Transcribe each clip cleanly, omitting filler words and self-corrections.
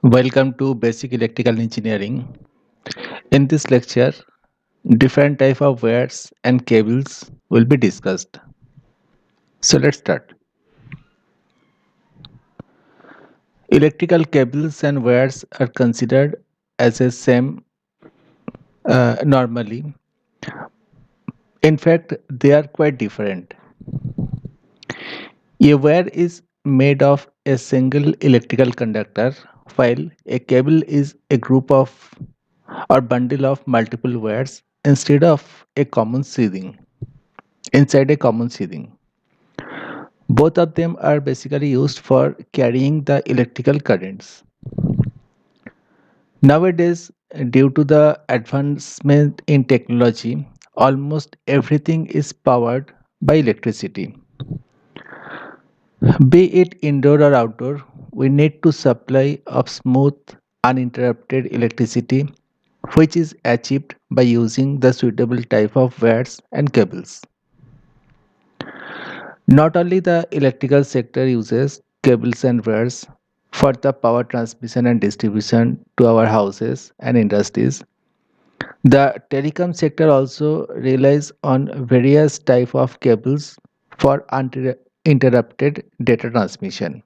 Welcome to Basic Electrical Engineering. In this lecture, different type of wires and cables will be discussed. So let's start. Electrical cables and wires are considered as a same normally. In fact, they are quite different. A wire is made of a single electrical conductor, while a cable is a group of or bundle of multiple wires instead of a common sheathing. Inside a common sheathing. Both of them are basically used for carrying the electrical currents. Nowadays, due to the advancement in technology, almost everything is powered by electricity. Be it indoor or outdoor, we need to supply of smooth, uninterrupted electricity, which is achieved by using the suitable type of wires and cables. Not only the electrical sector uses cables and wires for the power transmission and distribution to our houses and industries, the telecom sector also relies on various type of cables for uninterrupted data transmission.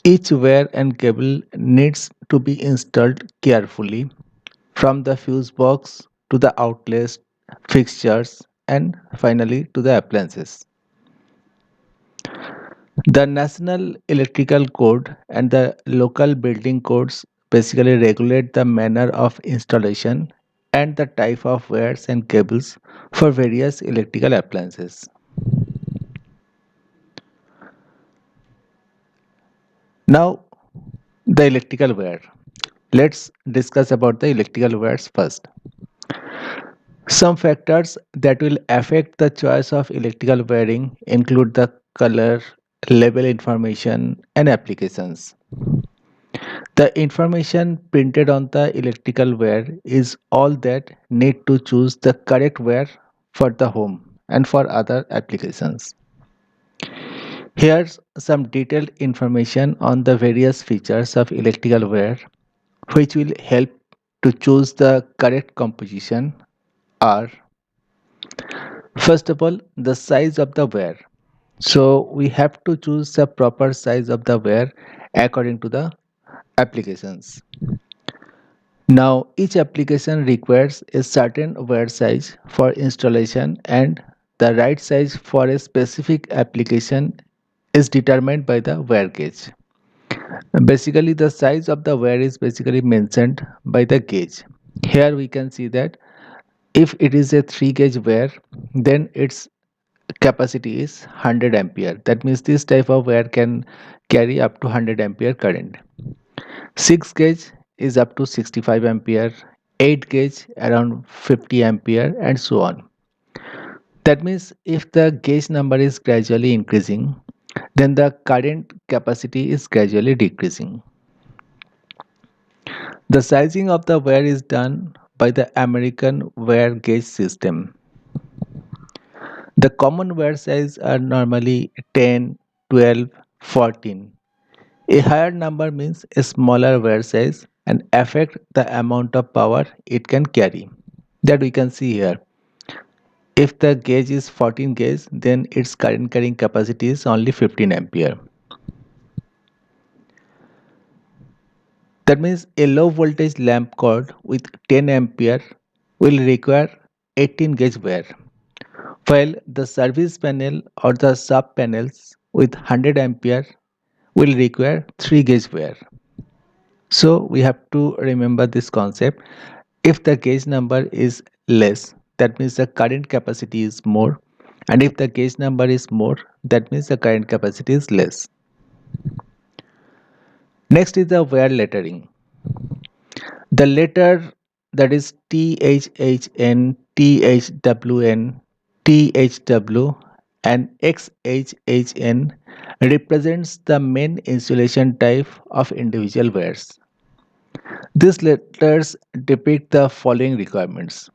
Each wire and cable needs to be installed carefully from the fuse box to the outlets, fixtures, and finally to the appliances. The National Electrical Code and the local building codes basically regulate the manner of installation and the type of wires and cables for various electrical appliances. Now, the electrical wire. Let's discuss about the electrical wires first. Some factors that will affect the choice of electrical wiring include the color, label information, and applications. The information printed on the electrical wire is all that need to choose the correct wire for the home and for other applications. Here's some detailed information on the various features of electrical wire which will help to choose the correct composition are first of all the size of the wire. So we have to choose the proper size of the wire according to the applications. Now, each application requires a certain wire size for installation, and the right size for a specific application is determined by the wire gauge. Basically, the size of the wire is basically mentioned by the gauge. Here we can see that if it is a 3 gauge wire, then its capacity is 100 ampere. That means this type of wire can carry up to 100 ampere current. 6 gauge is up to 65 ampere, 8 gauge around 50 ampere, and so on. That means if the gauge number is gradually increasing, then the current capacity is gradually decreasing. The sizing of the wire is done by the American wire gauge system. The common wire size are normally 10, 12, 14. A higher number means a smaller wire size and affect the amount of power it can carry. That we can see here. If the gauge is 14 gauge, then its current carrying capacity is only 15 ampere. That means a low voltage lamp cord with 10 ampere will require 18 gauge wire, while the service panel or the sub panels with 100 ampere will require 3 gauge wire. So we have to remember this concept. If the gauge number is less, that means the current capacity is more, and if the gauge number is more, that means the current capacity is less. Next is the wire lettering. The letter that is THHN, THWN, THW, and XHHN represents the main insulation type of individual wires. These letters depict the following requirements.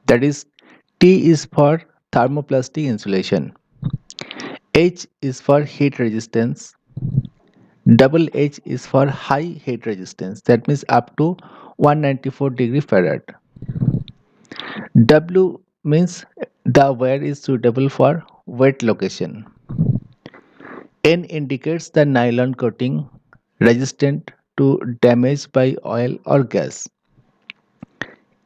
That is, T is for thermoplastic insulation, H is for heat resistance, Double H is for high heat resistance, that means up to 194 degree Farad. W means the wire is suitable for wet location. N indicates the nylon coating resistant to damage by oil or gas.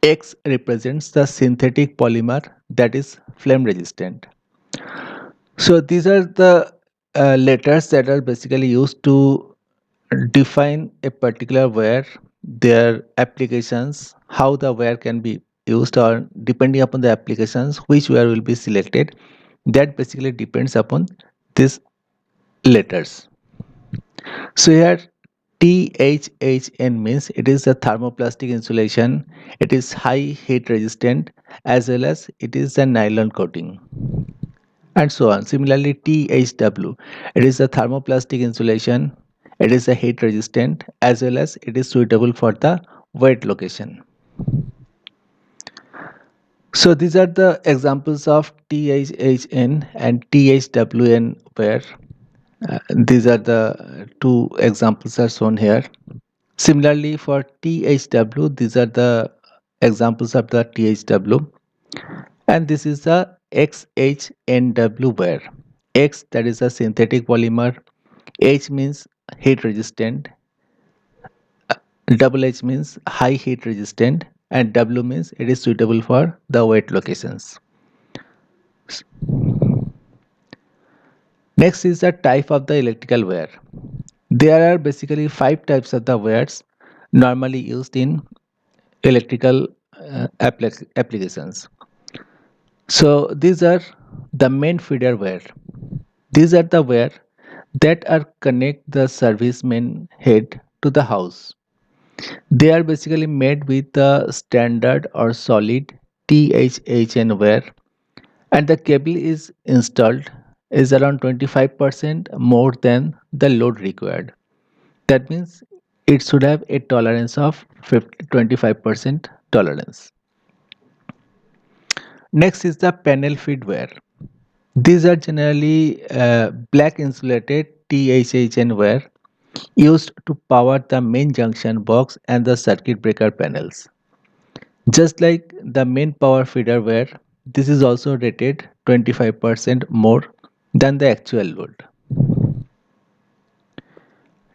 X represents the synthetic polymer that is flame resistant. So these are the letters that are basically used to define a particular wire, their applications, how the wire can be used, or depending upon the applications, which wire will be selected. That basically depends upon these letters. So here THHN means it is a thermoplastic insulation, it is high heat resistant, as well as it is a nylon coating, and so on. Similarly, THW, it is a thermoplastic insulation, it is a heat resistant, as well as it is suitable for the wet location. So these are the examples of THHN and THWN where these are the two examples are shown here. Similarly, for THW, these are the examples of the THW, and this is the XHNW wire. X, that is a synthetic polymer, H means heat resistant, double H means high heat resistant, and W means it is suitable for the wet locations. Next is the type of the electrical wire. There are basically five types of the wires normally used in electrical applications. So these are the main feeder wire. These are the wire that are connect the service main head to the house. They are basically made with the standard or solid THHN wire, and the cable is installed is around 25% more than the load required. That means it should have a tolerance of 25% tolerance. Next is the panel feed wire. These are generally black insulated THHN wire used to power the main junction box and the circuit breaker panels. Just like the main power feeder wire, this is also rated 25% more than the actual load.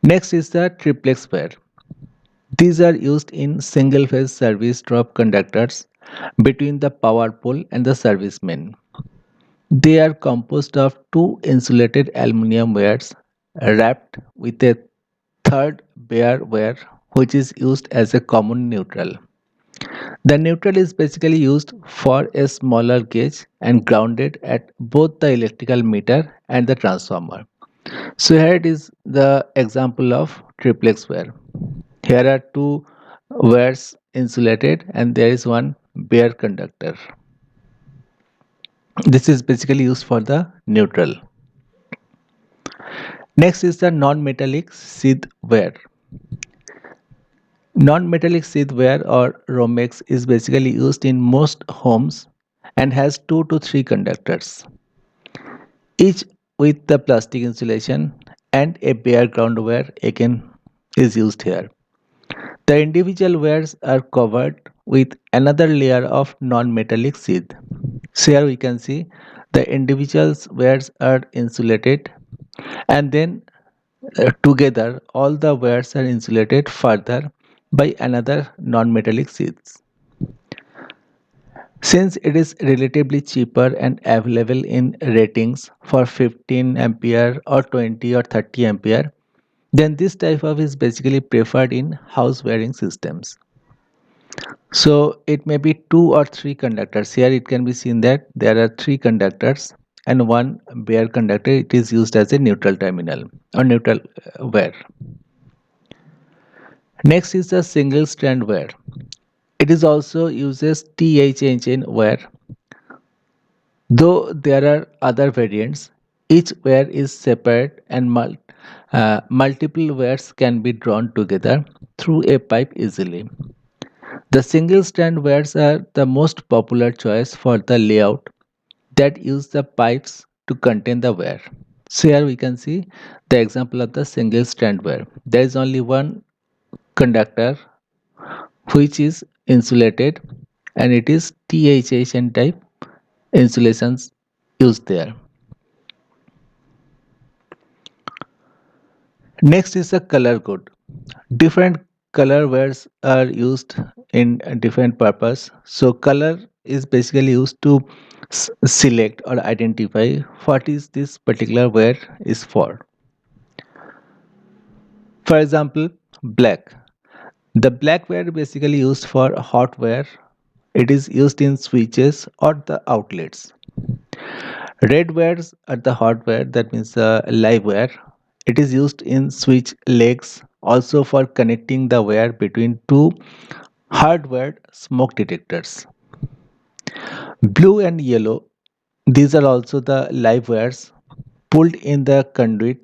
Next is the triplex wire. These are used in single phase service drop conductors between the power pole and the service main. They are composed of two insulated aluminum wires wrapped with a third bare wire which is used as a common neutral. The neutral is basically used for a smaller gauge and grounded at both the electrical meter and the transformer. So here it is the example of triplex wire. Here are two wires insulated and there is one bare conductor. This is basically used for the neutral. Next is the non-metallic sheath wire. Non-metallic sheath wire or Romex is basically used in most homes and has 2 to 3 conductors, each with the plastic insulation, and a bare ground wire again is used here. The individual wires are covered with another layer of non-metallic sheath. So here we can see the individual wires are insulated, and then together all the wires are insulated further by another non-metallic sheaths. Since it is relatively cheaper and available in ratings for 15 ampere or 20 or 30 ampere, then this type of is basically preferred in house wiring systems. So it may be two or three conductors. Here it can be seen that there are three conductors and one bare conductor. It is used as a neutral terminal or neutral wire. Next is the single strand wire. It is also uses THHN wire. Though there are other variants, each wire is separate and multiple wires can be drawn together through a pipe easily. The single strand wires are the most popular choice for the layout that use the pipes to contain the wire. So here we can see the example of the single strand wire. There is only one conductor which is insulated, and it is THHN type insulations used there. Next is the color code. Different color wares are used in a different purpose. So color is basically used to select or identify what is this particular wear is for. For example, black. The black wire basically used for hot wire. It is used in switches or the outlets. Red wires are the hot wire, that means live wire. It is used in switch legs, also for connecting the wire between two hardwired smoke detectors. Blue and yellow, these are also the live wires pulled in the conduit.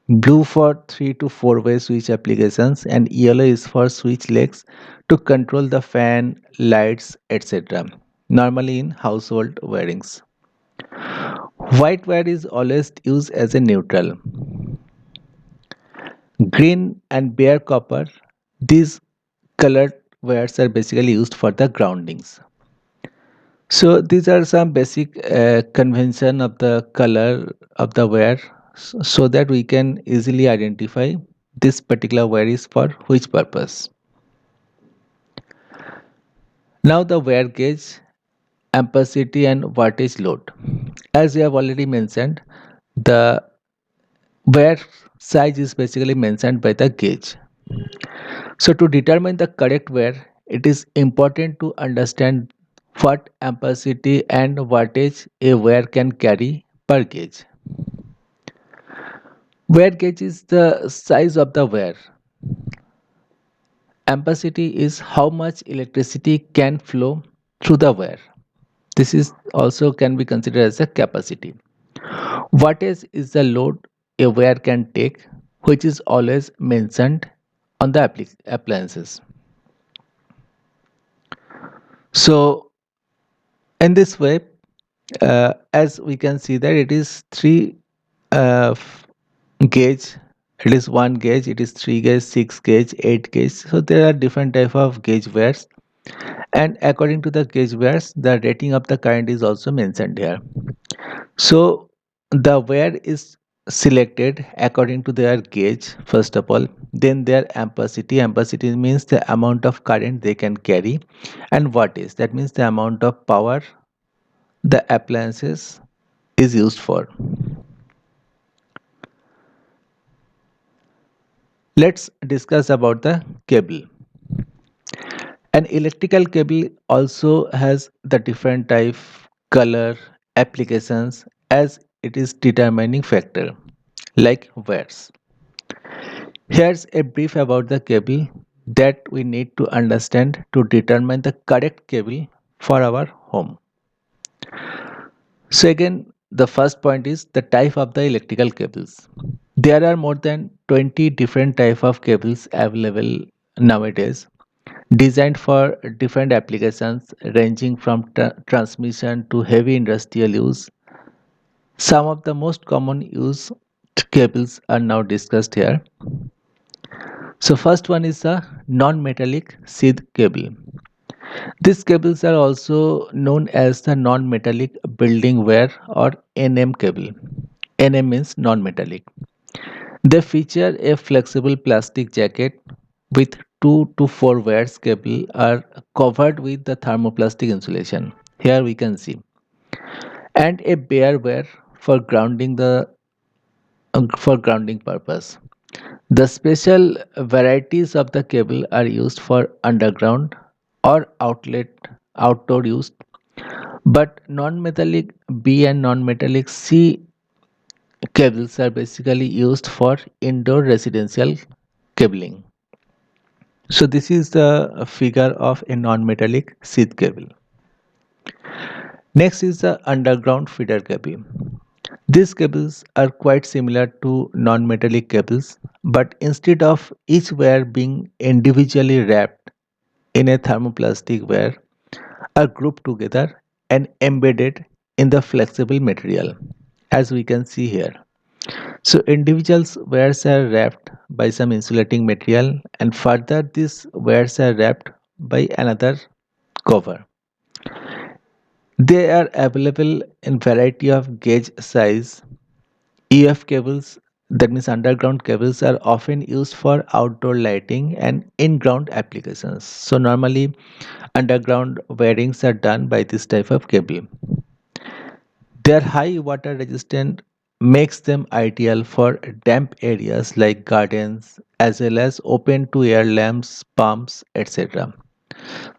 Blue for 3 to 4 way switch applications, and yellow is for switch legs to control the fan, lights, etc. Normally in household wirings. White wire is always used as a neutral. Green and bare copper, these colored wires are basically used for the groundings. So these are some basic convention of the color of the wire, so that we can easily identify this particular wire is for which purpose. Now the wire gauge, ampacity and wattage load. As we have already mentioned, the wire size is basically mentioned by the gauge. So to determine the correct wire, it is important to understand what ampacity and wattage a wire can carry per gauge. Wear gauge is the size of the wire. Ampacity is how much electricity can flow through the wire. This is also can be considered as a capacity. Wattage is the load a wire can take, which is always mentioned on the appliances. So in this way, as we can see that it is three gauge. It is one gauge, it is three gauge, six gauge, eight gauge. So there are different type of gauge wires, and according to the gauge wires, the rating of the current is also mentioned here. So the wire is selected according to their gauge first of all, then their ampacity. Ampacity means the amount of current they can carry, and wattage, that means the amount of power the appliances is used for. Let's discuss about the cable. An electrical cable also has the different type, color, applications as it is determining factor like wires. Here's a brief about the cable that we need to understand to determine the correct cable for our home. So again, the first point is the type of the electrical cables. There are more than 20 different type of cables available nowadays, designed for different applications ranging from transmission to heavy industrial use. Some of the most common used cables are now discussed here. So first one is a non-metallic sheath cable. These cables are also known as the non-metallic building wire or NM cable. NM means non-metallic. They feature a flexible plastic jacket with 2 to 4 wires. Cable are covered with the thermoplastic insulation. Here we can see, and a bare wire for grounding purpose. The special varieties of the cable are used for underground or outdoor use, but non-metallic B and non-metallic C cables are basically used for indoor residential cabling. So this is the figure of a non-metallic sheath cable. Next is the underground feeder cable. These cables are quite similar to non-metallic cables, but instead of each wire being individually wrapped in a thermoplastic wire, are grouped together and embedded in the flexible material, as we can see here. So individuals wires are wrapped by some insulating material and further these wires are wrapped by another cover. They are available in variety of gauge size. EF cables, that means underground cables, are often used for outdoor lighting and in-ground applications. So normally underground wirings are done by this type of cable. Their high water resistant makes them ideal for damp areas like gardens as well as open to air lamps, pumps, etc.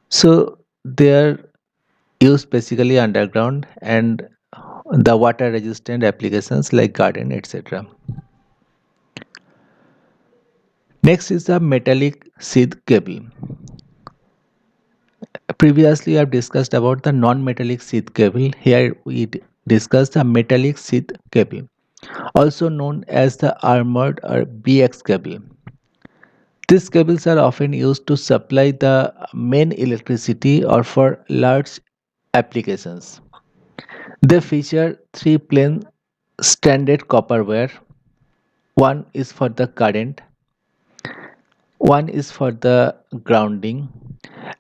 So they are used basically underground and the water resistant applications like garden, etc. Next is the metallic sheath cable. Previously, I've discussed about the non-metallic sheath cable. Here we discuss the metallic sheath cable, also known as the armored or BX cable. These cables are often used to supply the main electricity or for large applications. They feature three plain standard copper wire. One is for the current, one is for the grounding,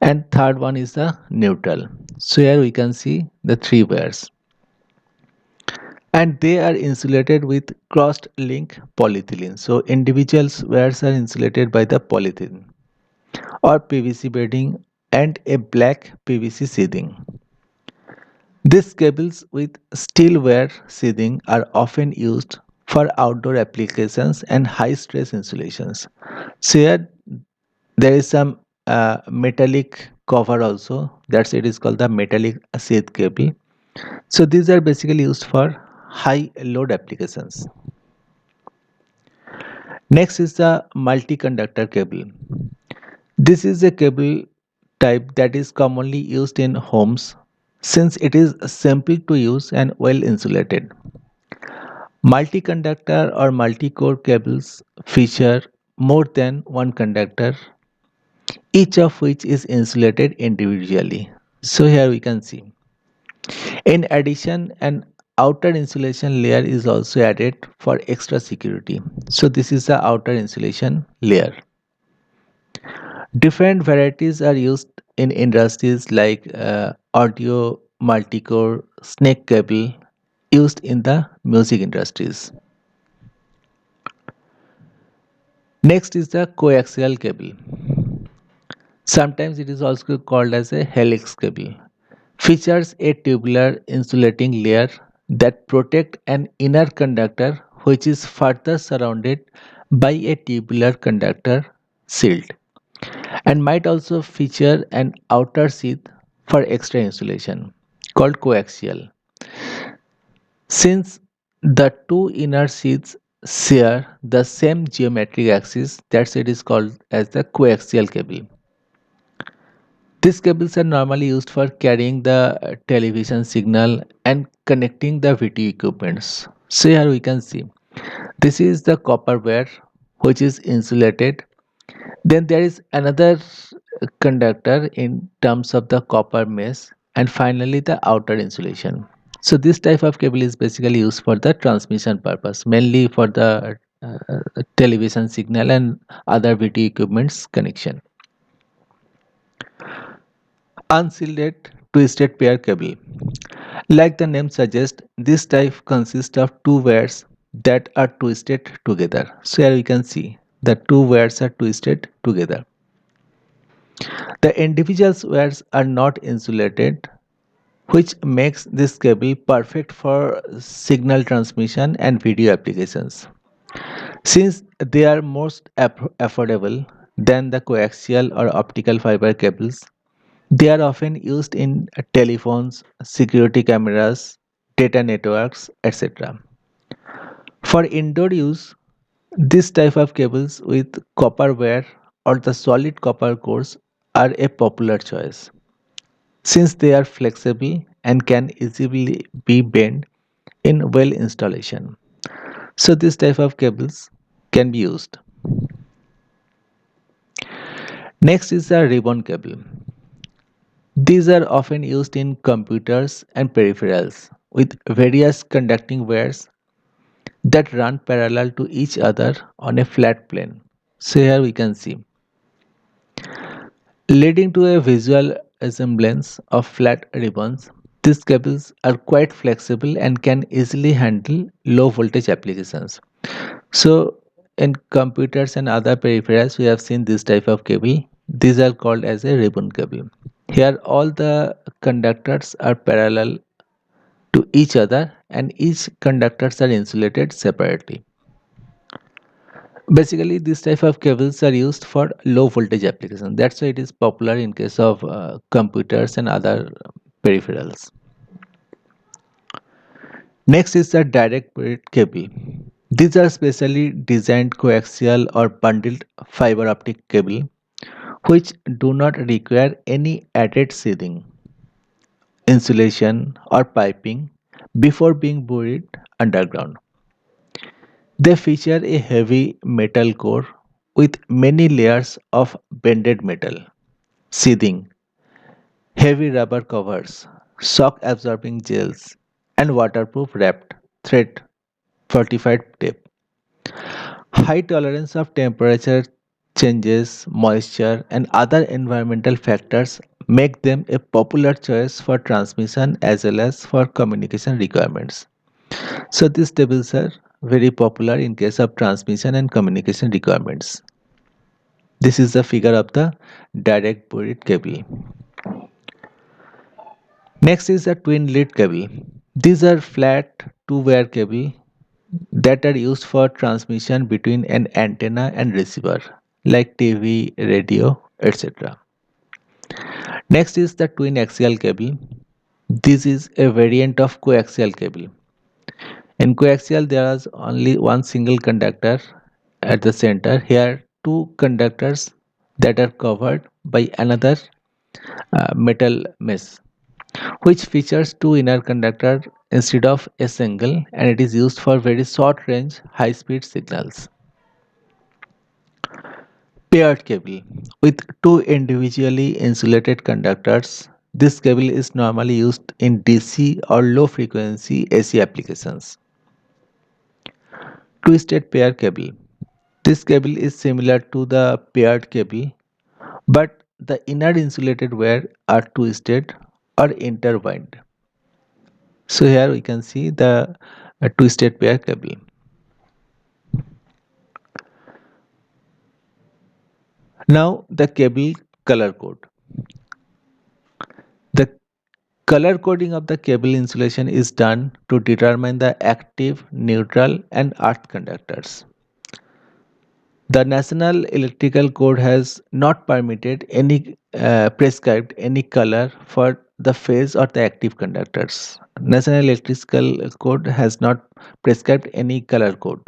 and third one is the neutral. So here we can see the three wires and they are insulated with crossed link polyethylene. So individuals wires are insulated by the polyethylene or PVC bedding and a black PVC sheathing. These cables with steel wire sheathing are often used for outdoor applications and high stress insulations. So here there is some metallic cover also, that's it is called the metallic sheath cable. So these are basically used for high load applications. Next is the multi-conductor cable. This is a cable type that is commonly used in homes since it is simple to use and well insulated. Multi-conductor or multi-core cables feature more than one conductor, each of which is insulated individually. So here we can see. In addition, an outer insulation layer is also added for extra security. So this is the outer insulation layer. Different varieties are used in industries like audio, multicore, snake cable used in the music industries. Next is the coaxial cable. Sometimes it is also called as a helix cable. Features a tubular insulating layer that protect an inner conductor which is further surrounded by a tubular conductor shield and might also feature an outer sheath for extra insulation called coaxial. Since the two inner sheaths share the same geometric axis, that's it is called as the coaxial cable. These cables are normally used for carrying the television signal and connecting the video equipments. So here we can see this is the copper wire which is insulated. Then there is another conductor in terms of the copper mesh and finally the outer insulation. So this type of cable is basically used for the transmission purpose, mainly for the television signal and other video equipments connection. Unshielded twisted pair cable. Like the name suggests, this type consists of two wires that are twisted together. So here we can see the two wires are twisted together. The individual wires are not insulated, which makes this cable perfect for signal transmission and video applications. Since they are most affordable than the coaxial or optical fiber cables, they are often used in telephones, security cameras, data networks, etc. For indoor use, this type of cables with copper wire or the solid copper cores are a popular choice since they are flexible and can easily be bent in well installation. So this type of cables can be used. Next is the ribbon cable. These are often used in computers and peripherals with various conducting wires. that run parallel to each other on a flat plane. So here we can see, leading to a visual resemblance of flat ribbons. These cables are quite flexible and can easily handle low voltage applications. So in computers and other peripherals, we have seen this type of cable. These are called as a ribbon cable. Here all the conductors are parallel to each other and each conductors are insulated separately. Basically, this type of cables are used for low voltage applications. That's why it is popular in case of computers and other peripherals. Next is the direct buried cable. These are specially designed coaxial or bundled fiber optic cable which do not require any added sheathing, insulation, or piping before being buried underground. They feature a heavy metal core with many layers of bended metal, sheathing, heavy rubber covers, shock absorbing gels, and waterproof wrapped thread fortified tape. High tolerance of temperature changes, moisture, and other environmental factors make them a popular choice for transmission as well as for communication requirements. So these tables are very popular in case of transmission and communication requirements. This is the figure of the direct buried cable. Next is the twin lead cable. These are flat two-wire cable that are used for transmission between an antenna and receiver like TV, radio, etc. Next is the twin axial cable. This is a variant of coaxial cable. In coaxial, there is only one single conductor at the center. Here, two conductors that are covered by another metal mesh, which features two inner conductors instead of a single, and it is used for very short range, high speed signals. Paired cable with two individually insulated conductors. This cable is normally used in DC or low frequency AC applications. Twisted pair cable. This cable is similar to the paired cable, but the inner insulated wire are twisted or intertwined. So here we can see the twisted pair cable. Now the cable color code. The color coding of the cable insulation is done to determine the active, neutral, and earth conductors. The National Electrical Code has not permitted any prescribed any color for the phase or the active conductors. National Electrical Code has not prescribed any color code.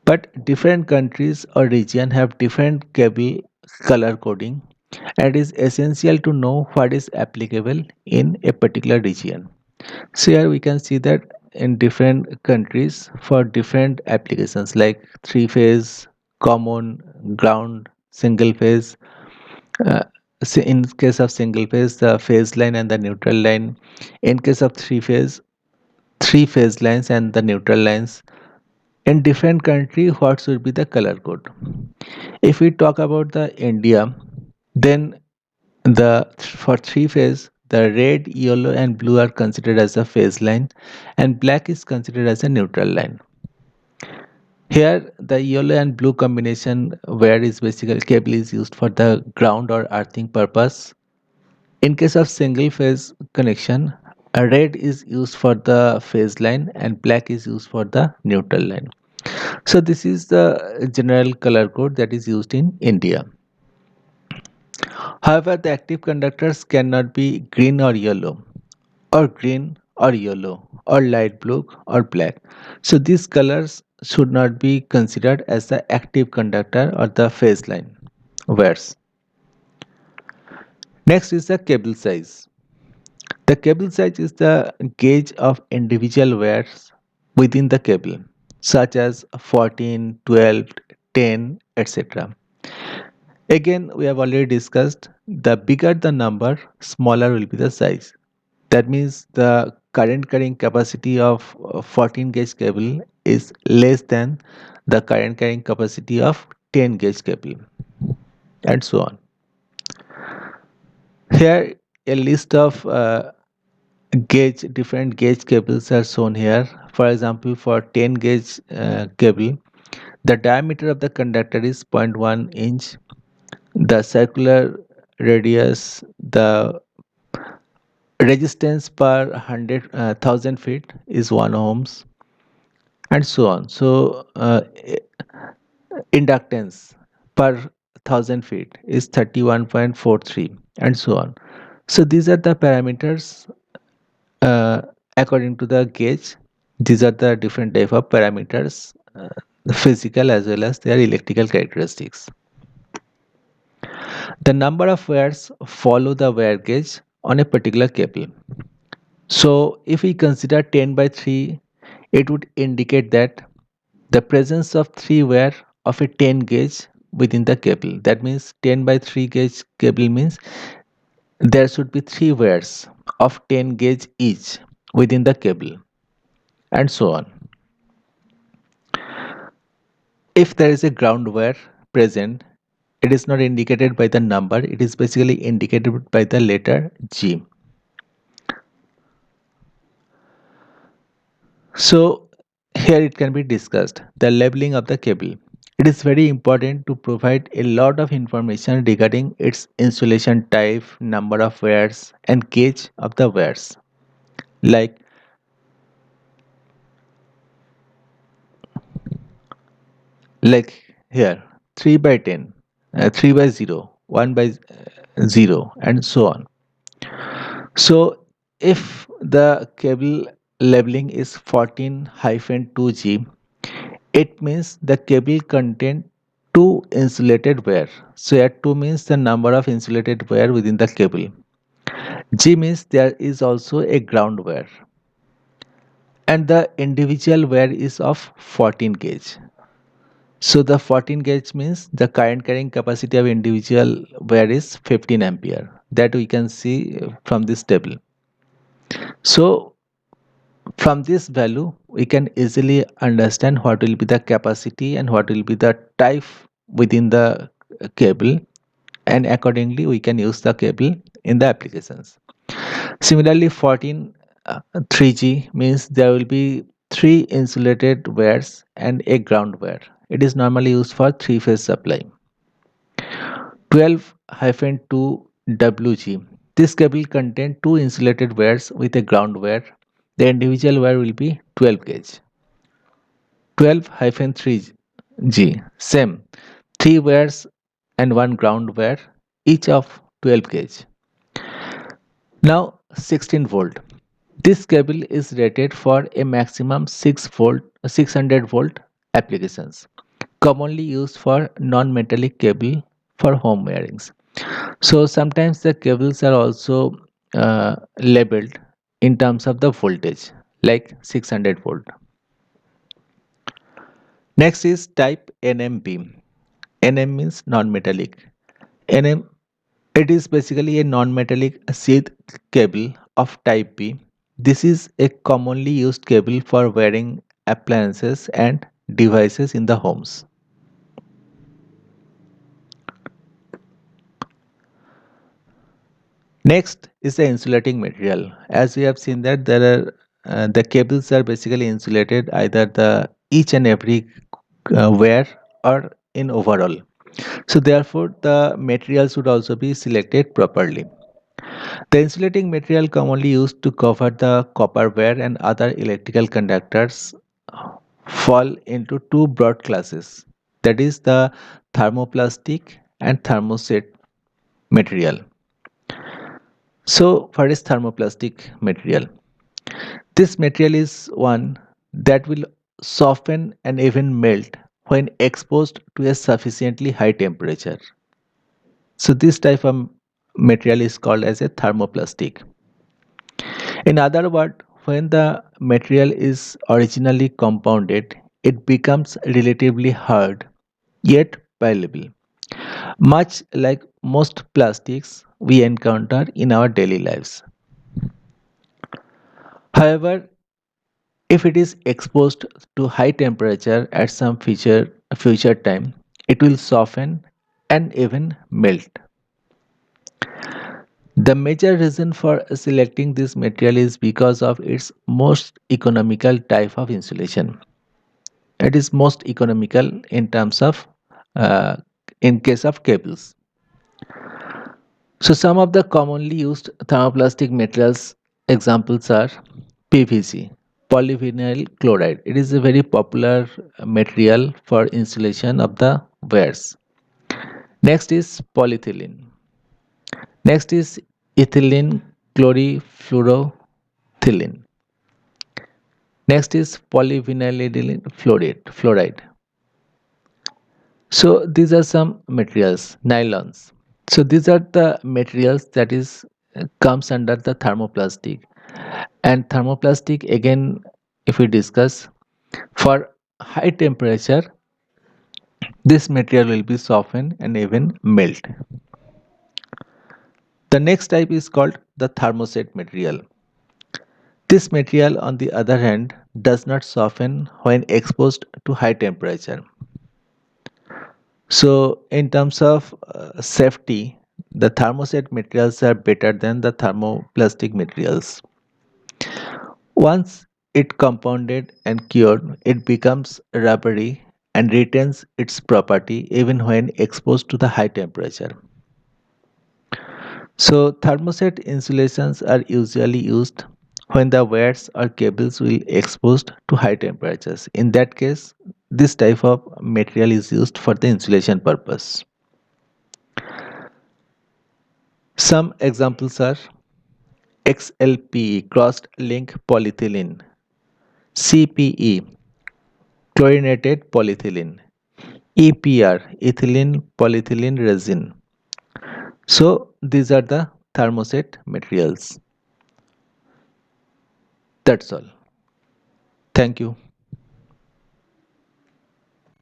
But different countries or region have different cable color coding and it is essential to know what is applicable in a particular region. So here we can see that in different countries for different applications like three phase, common, ground, single phase. Uh, in case of single phase, the phase line and the neutral line. In case of three phase lines and the neutral lines. In different country, what should be the color code? If we talk about the India, then the for three phase, the red, yellow, and blue are considered as a phase line, and black is considered as a neutral line. Here, the yellow and blue combination where is basically cable is used for the ground or earthing purpose. In case of single phase connection, a red is used for the phase line and black is used for the neutral line. So this is the general color code that is used in India. However, the active conductors cannot be green or yellow, or green or yellow, or light blue or black. So these colors should not be considered as the active conductor or the phase line wires. Next is the cable size. The cable size is the gauge of individual wires within the cable, such as 14, 12, 10, etc. Again, we have already discussed the bigger the number, smaller will be the size. That means the current carrying capacity of 14 gauge cable is less than the current carrying capacity of 10 gauge cable, and so on. Here, a list of different gauge cables are shown here. For example, for 10 gauge cable, the diameter of the conductor is 0.1 inch. The circular radius, the resistance per 100,000 feet is 1 ohms, and so on. So, inductance per 1000 feet is 31.43, and so on. So, these are the parameters uh, according to the gauge. These are the different type of parameters, physical as well as their electrical characteristics. The number of wires follow the wire gauge on a particular cable. So if we consider 10 by 3, it would indicate that the presence of 3 wire of a 10 gauge within the cable. That means 10 by 3 gauge cable means there should be 3 wires of 10 gauge each within the cable, and so on. If there is a ground wire present, it is not indicated by the number, it is basically indicated by the letter G. So here it can be discussed the labeling of the cable. It is very important to provide a lot of information regarding its insulation type, number of wires, and gauge of the wires. Like here 3 by 10, 3 by 0, 1 by 0, and so on. So if the cable labeling is 14-2G, it means the cable contain two insulated wire. So here 2 means the number of insulated wire within the cable. G means there is also a ground wire. And the individual wire is of 14 gauge. So the 14 gauge means the current carrying capacity of individual wire is 15 ampere. That we can see from this table. So from this value, we can easily understand what will be the capacity and what will be the type within the cable, and accordingly we can use the cable in the applications. Similarly, 14 3G means there will be three insulated wires and a ground wire. It is normally used for three-phase supply. 12-2 WG. This cable contains two insulated wires with a ground wire. The individual wire will be 12 gauge. 12-3G. Same. Three wires and one ground wire, each of 12 gauge. Now 16 volt. This cable is rated for a maximum 600 volt applications, commonly used for non-metallic cable for home wirings. So sometimes the cables are also labeled in terms of the voltage, like 600 volt. Next is type NM beam. NM means non-metallic. NM, it is basically a non-metallic sheath cable of type B. This is a commonly used cable for wiring appliances and devices in the homes. Next is the insulating material. As we have seen that there are the cables are basically insulated either the each and every wear or in overall. So therefore the material should also be selected properly. The insulating material commonly used to cover the copper wire and other electrical conductors fall into two broad classes, that is the thermoplastic and thermoset material. So what is thermoplastic material? This material is one that will soften and even melt when exposed to a sufficiently high temperature. So this type of material is called as a thermoplastic. In other words, when the material is originally compounded, it becomes relatively hard yet pliable, much like most plastics we encounter in our daily lives. However, if it is exposed to high temperature at some future time, it will soften and even melt. The major reason for selecting this material is because of its most economical type of insulation. It is most economical in terms of uh, in case of cables. So some of the commonly used thermoplastic materials examples are PVC, polyvinyl chloride. It is a very popular material for insulation of the wires. Next is polyethylene. Next is ethylene chlorifluoroethylene. Next is polyvinyl fluoride. So these are some materials, nylons. So these are the materials that is comes under the thermoplastic. And thermoplastic again, if we discuss for high temperature, this material will be softened and even melt. The next type is called the thermoset material. This material, on the other hand, does not soften when exposed to high temperature. So, in terms of safety, the thermoset materials are better than the thermoplastic materials. Once it compounded and cured, it becomes rubbery and retains its property even when exposed to the high temperature. So, thermoset insulations are usually used when the wires or cables will exposed to high temperatures. In that case, this type of material is used for the insulation purpose. Some examples are XLPE crossed link polyethylene, CPE chlorinated polyethylene, EPR ethylene polyethylene resin. So these are the thermoset materials. That's all. Thank you.